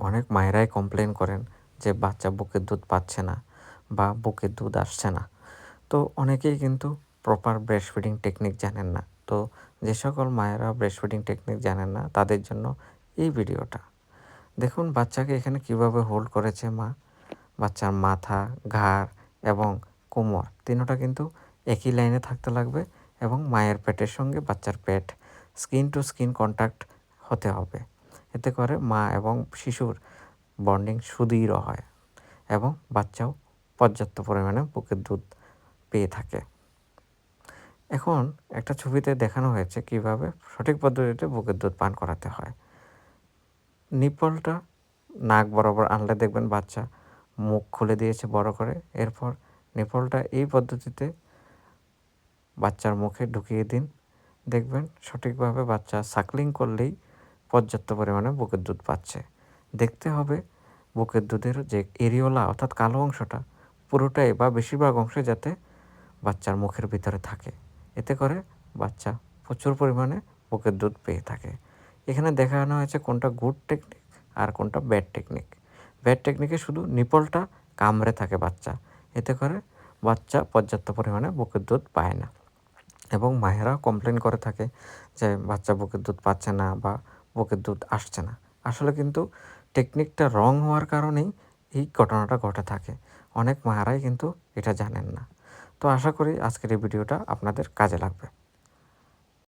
অনেক মায়েরাই কমপ্লেন করেন যে বাচ্চা বুকের দুধ পাচ্ছে না বা বুকের দুধ আসছে না। তো অনেকেই কিন্তু প্রপার ব্রেস্ট ফিডিং টেকনিক জানেন না। তো যে সকল মায়েরা ব্রেস্ট ফিডিং টেকনিক জানেন না তাদের জন্য এই ভিডিওটা। দেখুন বাচ্চাকে এখানে কিভাবে হোল্ড করেছে মা। বাচ্চার মাথা, ঘাড় এবং কোমর তিনোটা কিন্তু একই লাইনে থাকতে লাগবে এবং মায়ের পেটের সঙ্গে বাচ্চার পেট স্কিন টু স্কিন কন্ট্যাক্ট হতে হবে। এতে করে মা এবং শিশুর বন্ডিং সুদৃঢ় হয় এবং বাচ্চাও পর্যাপ্ত পরিমাণে বুকের দুধ পেয়ে থাকে। এখন একটা ছবিতে দেখানো হয়েছে কিভাবে সঠিক পদ্ধতিতে বুকের দুধ পান করাতে হয়। নিপলটা নাক বরাবর আনলে দেখবেন বাচ্চা মুখ খুলে দিয়েছে বড় করে। এরপর নিপলটা এই পদ্ধতিতে বাচ্চার মুখে ঢুকিয়ে দিন। দেখবেন সঠিকভাবে বাচ্চা সাকলিং করলেই পর্যাপ্ত পরিমাণে বুকের দুধ পাচ্ছে। দেখতে হবে বুকের দুধের যে এরিওলা অর্থাৎ কালো অংশটা পুরোটাই বা বেশিরভাগ অংশে যাতে বাচ্চার মুখের ভিতরে থাকে। এতে করে বাচ্চা প্রচুর পরিমাণে বুকের দুধ পেয়ে থাকে। এখানে দেখানো হয়েছে কোনটা গুড টেকনিক আর কোনটা ব্যাড টেকনিক। ব্যাড টেকনিকে শুধু নিপলটা কামড়ে থাকে বাচ্চা। এতে করে বাচ্চা পর্যাপ্ত পরিমাণে বুকের দুধ পায় না এবং মায়েরাও কমপ্লেন করে থাকে যে বাচ্চা বুকের দুধ পাচ্ছে না বা বুকের দুধ আসছে না। আসলে কিন্তু টেকনিকটা রং হওয়ার কারণেই এই ঘটনাটা ঘটে থাকে। অনেক মায়েরাই কিন্তু এটা জানেন না। তো আশা করি আজকের এই ভিডিওটা আপনাদের কাজে লাগবে।